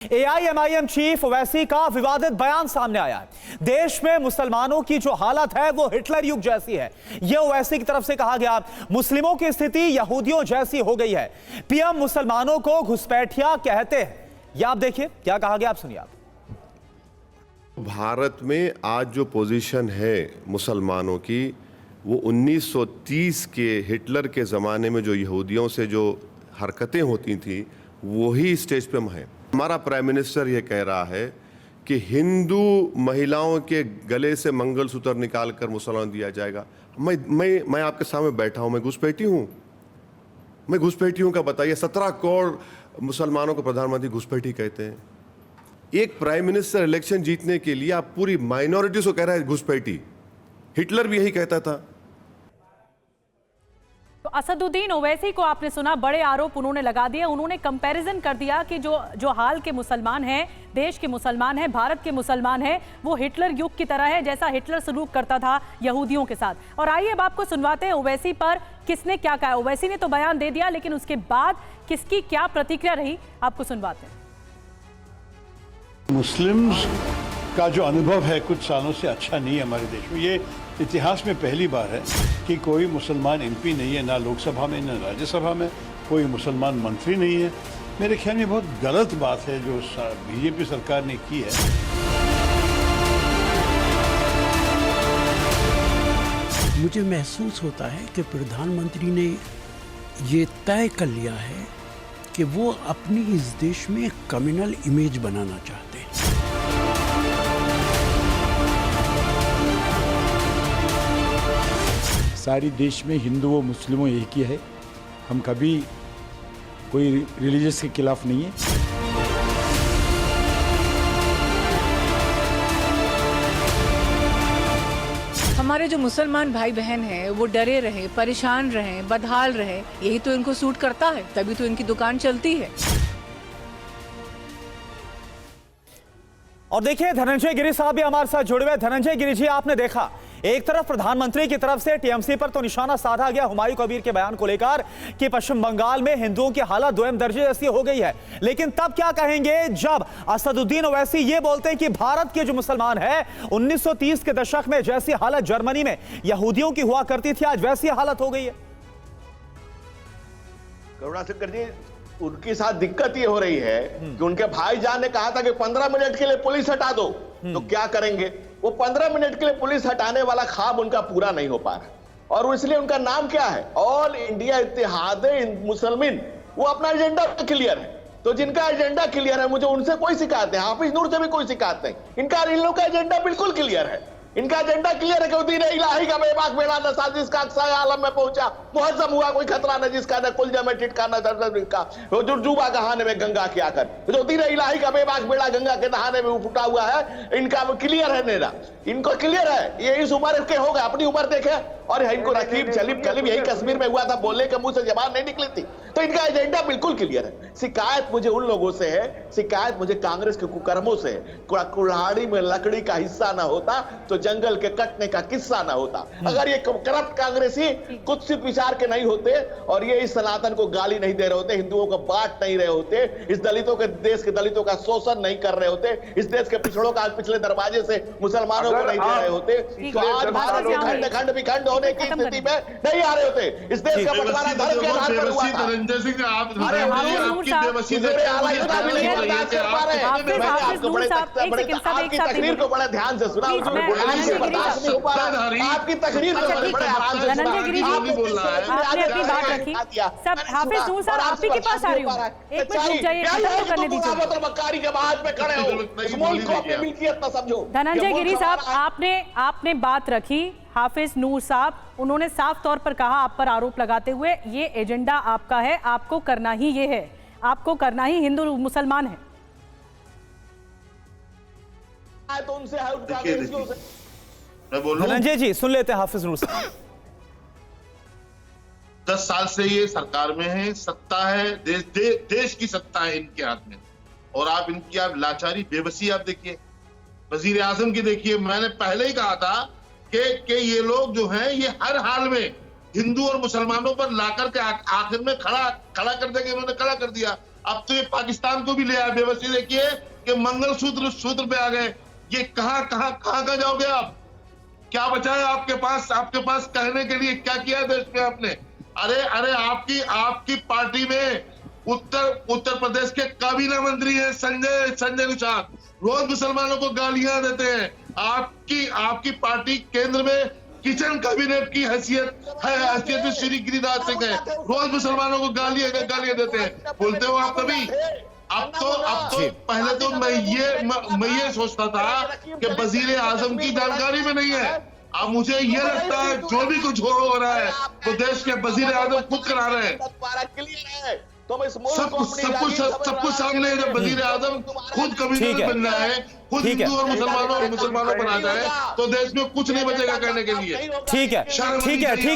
AIMIM chief Owaisi का विवादित बयान सामने आया है। देश में मुसलमानों की जो हालत है वो हिटलर युग जैसी है। यह ओवैसी की तरफ से कहा गया। मुस्लिमों की स्थिति यहूदियों जैसी हो गई है। पीएम मुसलमानों को घुसपैठिया कहते हैं। यह आप देखिए क्या कहा गया, आप सुनिए। आप भारत में आज जो पोजीशन है मुसलमानों की, वो 1930 के हिटलर के ज़माने में जो यहूदियों से जो हरकतें होती थी वही स्टेज पे है। हमारा प्राइम मिनिस्टर ये कह रहा है कि हिंदू महिलाओं के गले से मंगलसूत्र निकाल कर मुसलमान दिया जाएगा। मैं आपके सामने बैठा हूँ, मैं घुसपैठी हूँ? मैं घुसपैठी हूँ का बताइए? 17 करोड़ मुसलमानों को प्रधानमंत्री घुसपैठी कहते हैं। एक प्राइम मिनिस्टर इलेक्शन जीतने के लिए आप पूरी माइनॉरिटीज को कह रहा है घुसपैठी। हिटलर भी यही कहता था। तो असदुद्दीन ओवैसी को आपने सुना, बड़े आरोप उन्होंने लगा दिए। उन्होंने कंपैरिजन कर दिया कि जो हाल के मुसलमान हैं, देश के मुसलमान हैं, भारत के मुसलमान हैं, वो हिटलर युग की तरह है जैसा हिटलर सलूक करता था यहूदियों के साथ। और आइए अब आपको सुनवाते हैं ओवैसी पर किसने क्या कहा। ओवैसी ने तो बयान दे दिया, लेकिन उसके बाद किसकी क्या प्रतिक्रिया रही आपको सुनवाते हैं। मुस्लिम्स का जो अनुभव है कुछ सालों से अच्छा नहीं है हमारे देश में। ये इतिहास में पहली बार है कि कोई मुसलमान एमपी नहीं है, ना लोकसभा में ना राज्यसभा में, कोई मुसलमान मंत्री नहीं है। मेरे ख्याल में बहुत गलत बात है जो बीजेपी सरकार ने की है। मुझे महसूस होता है कि प्रधानमंत्री ने ये तय कर लिया है कि वो अपनी इस देश में एक कम्युनल इमेज बनाना चाहते हैं। सारी देश में हिंदू और मुस्लिमों एक ही है। हम कभी कोई रिलीजियस के खिलाफ नहीं है। हमारे जो मुसलमान भाई बहन हैं वो डरे रहे, परेशान रहे, बदहाल रहे, यही तो इनको सूट करता है, तभी तो इनकी दुकान चलती है। और देखिए धनंजय गिरी साहब भी हमारे साथ जुड़े हुए। धनंजय गिरी जी, आपने देखा एक तरफ प्रधानमंत्री की तरफ से टीएमसी पर तो निशाना साधा गया हुमायूं कबीर के बयान को लेकर कि पश्चिम बंगाल में हिंदुओं की हालत दोयम दर्जे जैसी हो गई है, लेकिन तब क्या कहेंगे जब असदुद्दीन ओवैसी ये बोलते हैं कि भारत के जो मुसलमान है 1930 के दशक में जैसी हालत जर्मनी में यहूदियों की हुआ करती थी आज वैसी हालत हो गई है। करुणाशंकर जी, उनके साथ दिक्कत ये हो रही है कि उनके भाईजान ने कहा था कि 15 मिनट के लिए पुलिस हटा दो, तो क्या करेंगे? वो 15 मिनट के लिए पुलिस हटाने वाला ख्वाब उनका पूरा नहीं हो पा रहा, और इसलिए उनका नाम क्या है? ऑल इंडिया इत्तेहाद मुसलमान। वो अपना एजेंडा क्लियर है। तो जिनका एजेंडा क्लियर है, मुझे उनसे कोई शिकायत नहीं, हाफिज नूर से भी कोई शिकायत नहीं। इन लोगों का एजेंडा बिल्कुल क्लियर है। इनका एजेंडा क्लियर है कि दीन इलाही का बेबाक बेड़ा न साजिश का अक्साए आलम में पहुंचा, मुहज्जम हुआ कोई खतरा न जिसका, न कुलजा में टिटका न दर्द का, वो जुर्जुबा कहाने में गंगा के आकर, जो दीन इलाही का बेबाक बेड़ा गंगा के नहाने में उठा हुआ है, इनका क्लियर है नेरा, इनको क्लियर है। ये इस उम्र के हो गए, अपनी उम्र देखे, और इनको रकीब चलीब कलीब यही कश्मीर में हुआ था, बोलने के मुंह से जबान नहीं निकली थी। तो इनका एजेंडा बिल्कुल क्लियर है। शिकायत मुझे उन लोगों से है, शिकायत मुझे कांग्रेस के कुकर्मों से है। कुल्हाड़ी में लकड़ी का हिस्सा ना होता तो जंगल के कटने का किस्सा ना होता। अगर ये करप्ट कांग्रेसी कुछ से विचार के नहीं होते और ये इस सनातन को गाली नहीं दे रहे होते, हिंदुओं को बांट नहीं रहे होते, इस दलितों के देश के दलितों का शोषण नहीं कर रहे होते, इस देश के पिछड़ों का पिछले दरवाजे से मुसलमानों को नहीं दे रहे होते, तो आज भारत में खंड खंड विखंड होने की स्थिति में नहीं आ रहे होते। इस देश का बंटवारा धर्म के आधार पर हुआ था। आपकी तकरीर को बड़े ध्यान से सुना, आपकी तकरीर को बड़े आराम से सुना, आपने अपनी बात रखी। सब हाफिज नूर साहब आप ही के पास आ रही हूं, एक मिनट रुक जाइए, खत्म करने दीजिए। मक्कारी के बाद में खड़े हो, इस मुल्क को अपनी मिल्कियत न समझो। धनंजय गिरी साहब, आपने बात रखी। हाफिज नूर साहब, उन्होंने साफ तौर पर कहा, आप पर आरोप लगाते हुए, ये एजेंडा आपका है, आपको करना ही ये है, आपको करना ही हिंदू मुसलमान है। तो उनसे धनंजय जी सुन लेते हैं हाफिज नूर साहब। 10 साल से ये सरकार में है, सत्ता है, देश की सत्ता है इनके हाथ में, और आप इनकी लाचारी बेबसी आप देखिए, वजीर आजम की देखिए। मैंने पहले ही कहा था कि ये लोग जो हैं ये हर हाल में हिंदू और मुसलमानों पर लाकर के आखिर में खड़ा कर देंगे। इन्होंने खड़ा कर दिया। अब तो ये पाकिस्तान को भी ले आए। बेबसी देखिए कि मंगलसूत्र सूत्र पे आ गए। ये कहां जाओगे आप? क्या बचा है आपके पास कहने के लिए? क्या किया देश में आपने? अरे आपकी पार्टी में उत्तर प्रदेश के काबीना मंत्री हैं संजय निषाद, रोज मुसलमानों को गालियां देते हैं। आपकी पार्टी केंद्र में किचन कैबिनेट की हैसियत श्री गिरिराज सिंह है, रोज मुसलमानों को गालियां देते हैं। बोलते हो आप कभी? अब तो पहले तो मैं ये सोचता था कि वजीर आजम की जानकारी में नहीं है। अब मुझे ये लगता है जो भी कुछ हो रहा है तो देश के वजीर आजम खुद करा रहे हैं। सब कुछ सामने है। जब वजीर आजम खुद कभी बन रहा है, खुद हिंदू और मुसलमानों पर आ जाए तो देश में कुछ नहीं बचेगा कहने के लिए। ठीक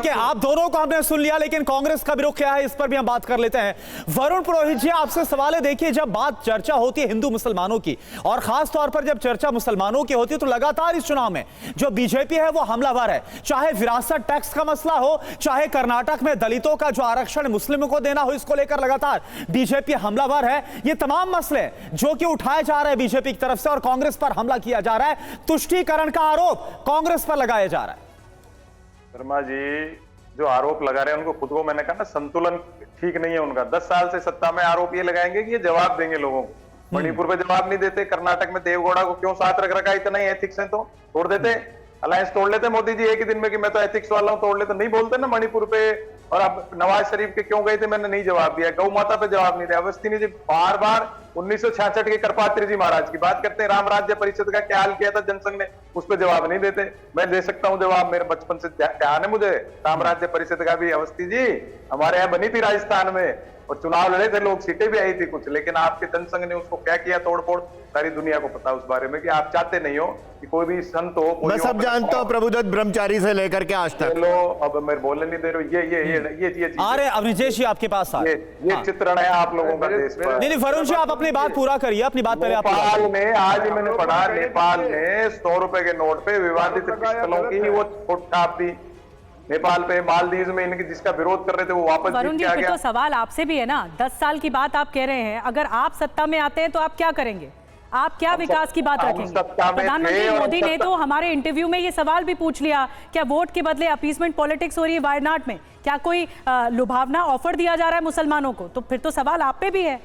है आप दोनों को हमने सुन लिया, लेकिन कांग्रेस का भी रुख क्या है इस पर भी हम बात कर लेते हैं। वरुण पुरोहित जी, आपसे सवाल है। देखिए, जब बात चर्चा होती है हिंदू मुसलमानों की, और खास तौर पर जब चर्चा मुसलमानों की होती है, तो लगातार इस चुनाव में जो बीजेपी है वो हमलावर है। चाहे विरासत टैक्स का मसला हो, चाहे कर्नाटक में दलितों का जो आरक्षण मुस्लिमों को देना हो, इसको लेकर लगातार बीजेपी हमलावर है। ये तमाम मसले जो कि उठाए जा रहे हैं बीजेपी की तरफ से और कांग्रेस पर हमला किया जा रहा है, तुष्टीकरण का आरोप कांग्रेस पर लगाया जा रहा है। शर्मा जी जो आरोप लगा रहे हैं उनको खुद को, मैंने कहा ना, संतुलन ठीक नहीं है उनका। 10 साल से सत्ता में आरोप ये लगाएंगे कि ये जवाब देंगे लोगों को। मणिपुर पे जवाब नहीं देते, कर्नाटक में देवगौड़ा को क्यों साथ रख रखा? इतना ही एथिक्स है तो तोड़ देते, अलायंस तोड़ लेते मोदी जी एक ही दिन में कि मैं तो एथिक्स वाला हूं, तोड़ लेते। नहीं बोलते ना मणिपुर पे। और अब नवाज शरीफ के क्यों गए थे, मैंने नहीं जवाब दिया। गौ माता पे जवाब नहीं दिया। अवस्थी जी बार 1966 के कृपात्री जी महाराज की बात करते हैं। राम राज्य परिषद का क्या हाल किया था जनसंघ ने, उस पर जवाब नहीं देते। मैं दे सकता हूं जवाब, मेरे बचपन से ध्यान है मुझे। राम राज्य परिषद का भी अवस्थी जी हमारे यहाँ बनी थी राजस्थान में, और चुनाव लड़े थे लोग, सीटें भी आई थी कुछ, लेकिन आपके जनसंघ ने उसको क्या किया, तोड़फोड़। सारी दुनिया को पता उस बारे में कि आप चाहते नहीं हो कि कोई भी संत हो। मैं सब जानता हूँ, प्रभुदत्त ब्रह्मचारी से लेकर के आज तक। लो अब मैं बोलने नहीं दे रहा हूँ। ये अरे अवनीश जी आपके पास ये चित्रण है आप लोगों का देश पर। नहीं वरुण जी, आप अपनी बात पूरा करिए, अपनी बात पहले आप। नेपाल में आज मैंने पढ़ा, नेपाल में 100 रुपए के नोट पे विवादित पिस्तौलों की वो छाप दी। नेपाल पे, मालदीव में इनके जिसका विरोध कर रहे थे वो वापस वरुण जी, फिर तो सवाल आपसे भी है ना। 10 साल की बात आप कह रहे हैं, अगर आप सत्ता में आते हैं तो आप क्या करेंगे? आप क्या विकास की बात रखेंगे? प्रधानमंत्री मोदी ने तो हमारे इंटरव्यू में ये सवाल भी पूछ लिया, क्या वोट के बदले अपीसमेंट पॉलिटिक्स हो रही है वायनाड में? क्या कोई लुभावना ऑफर दिया जा रहा है मुसलमानों को? तो फिर तो सवाल आप पे भी है।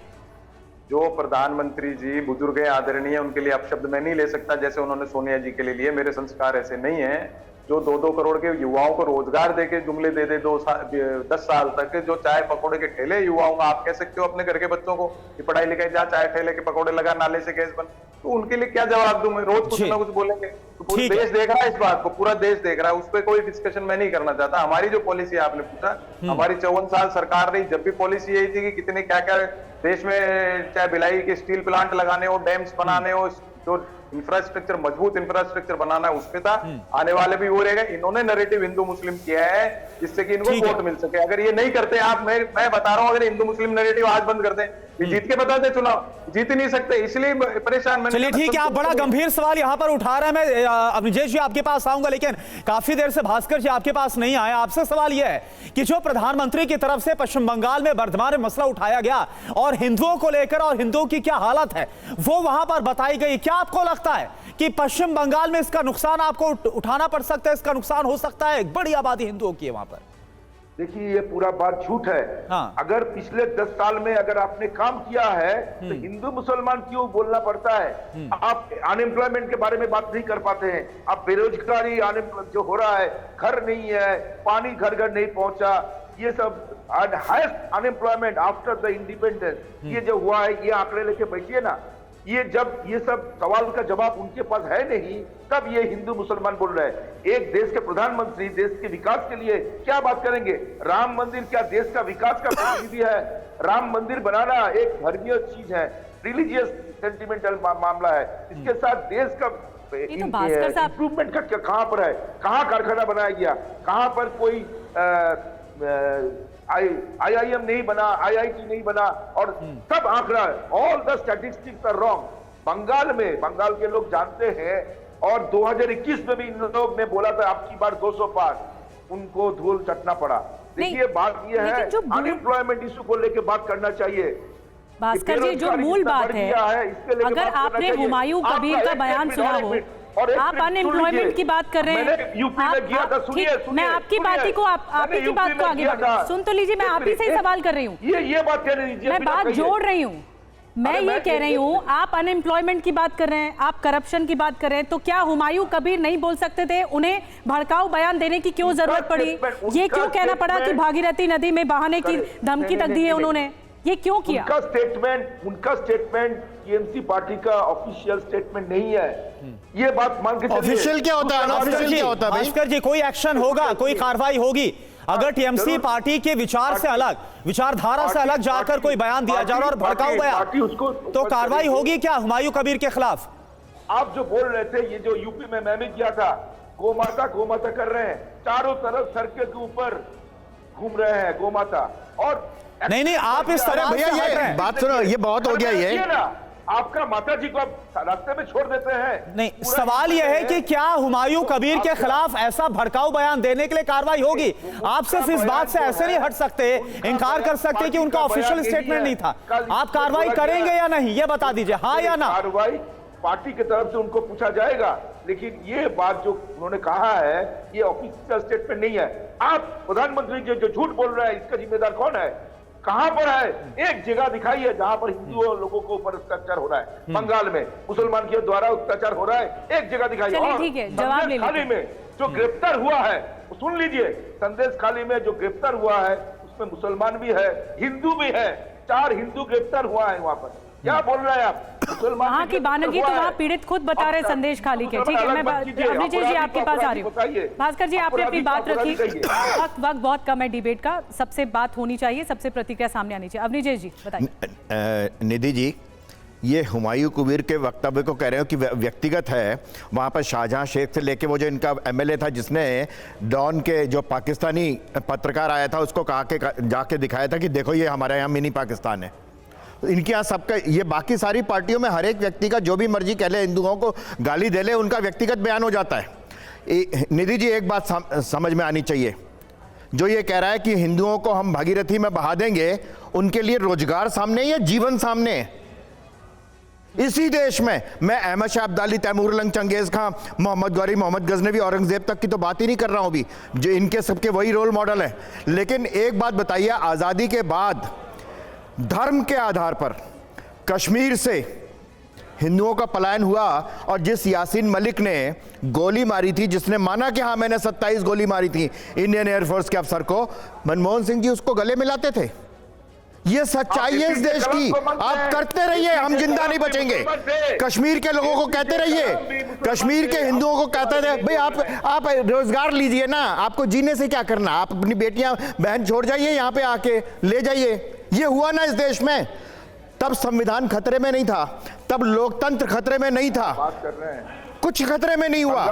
जो प्रधानमंत्री जी बुजुर्ग है, आदरणीय, उनके लिए अपशब्द मैं नहीं ले सकता जैसे उन्होंने सोनिया जी के लिए लिए। मेरे संस्कार ऐसे नहीं है। जो 2-2 करोड़ के युवाओं को रोजगार देके जुमले दे 10 साल तक, जो चाय पकौड़े के ठेले युवाओं का, आप कह सकते हो अपने घर के बच्चों को कि पढ़ाई लिखाई जा, चाय ठेले के पकौड़े लगा, नाले से गैस बन, तो उनके लिए क्या जवाब दूं मैं? रोज कुछ ना कुछ बोलेंगे। तो पूरा देश देख रहा है इस बात को, पूरा देश देख रहा है। उस पर कोई डिस्कशन मैं नहीं करना चाहता। हमारी जो पॉलिसी आपने पूछा, हमारी 54 साल सरकार रही, जब भी पॉलिसी यही थी कि कितने क्या देश में, चाहे भिलाई के स्टील प्लांट लगाने हो, डैम्स बनाने हो, जो इंफ्रास्ट्रक्चर, मजबूत इंफ्रास्ट्रक्चर बनाना है, उसपे था। आने वाले भी वो रहेगा। इन्होंने नैरेटिव हिंदू मुस्लिम किया है जिससे कि इनको वोट मिल सके। अगर ये नहीं करते आप, मैं बता रहा हूं, अगर हिंदू मुस्लिम नैरेटिव आज बंद कर दें, ये जीत के बता दे चुनाव, जीत ही नहीं सकते, इसलिए परेशान। चलिए ठीक है, आप बड़ा गंभीर सवाल यहाँ पर उठा रहे हैं। मैं अवनीश जी आपके पास आऊंगा, लेकिन काफी देर से भास्कर जी आपके पास नहीं आए। आपसे सवाल यह है कि जो प्रधानमंत्री की तरफ से पश्चिम बंगाल में वर्धमान में मसला उठाया गया और हिंदुओं को लेकर और हिंदुओं की क्या हालत है वो वहां पर बताई गई, क्या आपको लगता है कि पश्चिम बंगाल में इसका नुकसान आपको उठाना पड़ सकता है? इसका नुकसान हो सकता है? एक बड़ी आबादी हिंदुओं की है वहां पर। देखिए, ये पूरा बात झूठ है। अगर पिछले 10 साल में अगर आपने काम किया है तो हिंदू मुसलमान क्यों बोलना पड़ता है? आप अनएम्प्लॉयमेंट के बारे में बात नहीं कर पाते हैं। आप बेरोजगारी जो हो रहा है, घर नहीं है, पानी घर घर नहीं पहुंचा, ये सब highest unemployment after the independence, ये जो हुआ है, ये आंकड़े लेके बैठिए ना। ये जब ये सब सवाल का जवाब उनके पास है नहीं, तब ये हिंदू मुसलमान बोल रहे हैं। एक देश के प्रधानमंत्री देश के विकास के लिए क्या बात करेंगे? राम मंदिर क्या देश का विकास का प्रतिनिधि है? राम मंदिर बनाना एक धर्मीय चीज है, रिलीजियस सेंटिमेंटल मामला है। इसके साथ देश का इम्प्रूवमेंट का कहां पर है? कहां कारखाना बनाया गया? कहां पर कोई IIM नहीं बना, IIT नहीं बना, और सब आंकड़ा, all the statistics are wrong. Bengal के लोग जानते हैं, और 2021 में भी इन लोग ने बोला था आपकी बार 200 पार, उनको धूल चटना पड़ा। देखिए, बात यह है, अनएम्प्लॉयमेंट इशू को लेकर बात करना चाहिए। भास्कर जी, जो मूल बात है, अगर आपने हुमायूं कबीर का बयान सुना हो, आप अनएम्प्लॉयमेंट की बात कर रहे हैं, यूपी में किया था, सुनिए, मैं आपकी बात को आपकी बात को आगे बढ़ा, सुन तो लीजिए, मैं आप ही से ही सवाल कर रही हूँ, ये बात कहने दीजिए, मैं बात जोड़ रही हूँ, मैं ये कह रही हूँ, आप अनएम्प्लॉयमेंट की बात कर रहे हैं, आप करप्शन की बात कर रहे हैं, तो क्या हुमायूं कबीर नहीं बोल सकते थे? उन्हें भड़काऊ बयान देने की क्यों जरूरत पड़ी? ये क्यों कहना पड़ा कि भागीरथी नदी में बहाने की धमकी तक दी है उन्होंने? ये क्यों किया? उनका स्टेटमेंट टीएमसी पार्टी का ऑफिशियल स्टेटमेंट नहीं है। ये बात मान के चलिए। ऑफिशियल क्या होता है, अनऑफिशियल क्या होता है भाई? भास्कर जी, कोई एक्शन होगा, कोई कार्रवाई होगी अगर टीएमसी पार्टी के विचार से अलग, विचारधारा से अलग जाकर कोई बयान दिया जा रहा है और भड़काऊ बयान, तो कार्रवाई होगी क्या हुमायूं कबीर के खिलाफ? आप जो बोल रहे थे, ये जो यूपी में मैंने किया था, गोमाता गोमाता कर रहे हैं, चारों तरफ सड़क के ऊपर घूम रहे हैं गोमाता, और नहीं, आप इस तरह भैया ये बात सुनो, ये बहुत हो गया ये। आपका माता जी को आप रास्ते में छोड़ देते हैं। नहीं, सवाल यह है कि क्या हुमायूं कबीर के खिलाफ ऐसा भड़काऊ बयान देने के लिए कार्रवाई होगी? आप सिर्फ इस बात से ऐसे नहीं हट सकते, इनकार कर सकते कि उनका ऑफिशियल स्टेटमेंट नहीं था। आप कार्रवाई करेंगे या नहीं, ये बता दीजिए, हाँ या ना? कार्रवाई पार्टी की तरफ से उनको पूछा जाएगा, लेकिन ये बात जो उन्होंने कहा है, ये ऑफिशियल स्टेटमेंट नहीं है। आप प्रधानमंत्री जो झूठ बोल रहे हैं, इसका जिम्मेदार कौन है? कहां पर है? एक जगह दिखाई है जहां पर हिंदू लोगों के ऊपर अत्याचार हो रहा है, बंगाल में मुसलमान के द्वारा अत्याचार हो रहा है, एक जगह दिखाई है। ठीक है, जवाब ले खाली में जो गिरफ्तार हुआ है, सुन लीजिए, संदेश खाली में जो गिरफ्तार हुआ है उसमें मुसलमान भी है, हिंदू भी है, 4 हिंदू गिरफ्तार हुआ है वहां पर। क्या बोल रहे हैं आप? वहाँ की बानगी तो वहाँ पीड़ित खुद बता रहे संदेश खाली के। ठीक है, मैं अवनीश जी आपके पास आ रही हूँ। भास्कर जी, आपने अपनी बात रखी, वक्त बहुत कम है डिबेट का, सबसे बात होनी चाहिए, सबसे प्रतिक्रिया सामने आनी चाहिए। अवनीश जी बताइए। निधि जी, ये हुमायूं कबीर के वक्तव्य को कह रहे हो कि व्यक्तिगत है। वहाँ पर शाहजहां शेख से लेके वो जो इनका एमएलए था जिसने डॉन के जो पाकिस्तानी पत्रकार आया था उसको कहा के जाके दिखाया था कि देखो ये हमारे यहाँ मिनी पाकिस्तान है। इनके यहाँ सबका, ये बाकी सारी पार्टियों में हर एक व्यक्ति का जो भी मर्जी कह ले, हिंदुओं को गाली दे ले, उनका व्यक्तिगत बयान हो जाता है। निधि जी, एक बात समझ में आनी चाहिए, जो ये कह रहा है कि हिंदुओं को हम भागीरथी में बहा देंगे, उनके लिए रोजगार सामने या जीवन सामने है। इसी देश में मैं अहमद शाह अब्दाली, तैमूर लंग, चंगेज खां, मोहम्मद गौरी, मोहम्मद गजनवी, औरंगजेब तक की तो बात ही नहीं कर रहा हूं अभी, जो इनके सबके वही रोल मॉडल है। लेकिन एक बात बताइए, आज़ादी के बाद धर्म के आधार पर कश्मीर से हिंदुओं का पलायन हुआ, और जिस यासीन मलिक ने गोली मारी थी, जिसने माना कि हाँ मैंने 27 गोली मारी थी इंडियन एयरफोर्स के अफसर को, मनमोहन सिंह जी उसको गले मिलाते थे। ये सच्चाई है इस देश की। आप करते रहिए, हम जिंदा नहीं बचेंगे। कश्मीर के लोगों को कहते रहिए, कश्मीर के हिंदुओं को कहते रहे, भाई आप रोजगार लीजिए ना, आपको जीने से क्या करना, आप अपनी बेटियां बहन छोड़ जाइए, यहाँ पे आके ले जाइए। ये हुआ ना इस देश में, तब संविधान खतरे में नहीं था, तब लोकतंत्र खतरे में नहीं था, बात कर रहे हैं, कुछ खतरे में नहीं हुआ।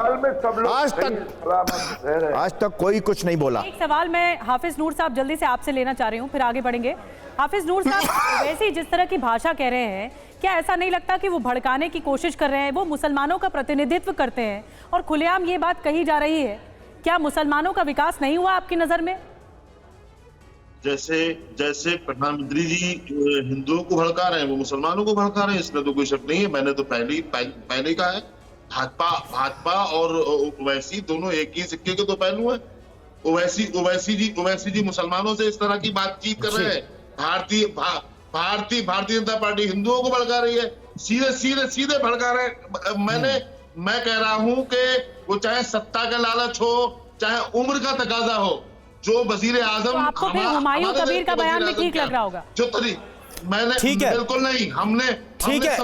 आज तक कोई कुछ नहीं बोला। एक सवाल मैं हाफिज नूर साहब जल्दी से आपसे लेना चाह रही हूँ, फिर आगे बढ़ेंगे। हाफिज नूर साहब, वैसे ही जिस तरह की भाषा कह रहे हैं, क्या ऐसा नहीं लगता कि वो भड़काने की कोशिश कर रहे हैं? वो मुसलमानों का प्रतिनिधित्व करते हैं और खुलेआम ये बात कही जा रही है, क्या मुसलमानों का विकास नहीं हुआ आपकी नजर में? जैसे प्रधानमंत्री जी हिंदुओं को भड़का रहे हैं, वो मुसलमानों को भड़का रहे हैं, इसमें तो कोई शक नहीं है। मैंने तो पहले कहा है, भाजपा और ओवैसी दोनों एक ही सिक्के के दो पहलू हैं। ओवैसी जी मुसलमानों से इस तरह की बातचीत कर रहे हैं। भारतीय जनता पार्टी हिंदुओं को भड़का रही है, सीधे भड़का रहे हैं। मैं कह रहा हूं कि वो चाहे सत्ता का लालच हो, चाहे उम्र का तकाजा हो, जो वजीर आजम, तो आपको फिर हुमायूं कबीर का बयान भी ठीक लग रहा होगा? जो मैंने, बिल्कुल नहीं, हमने ठीक है।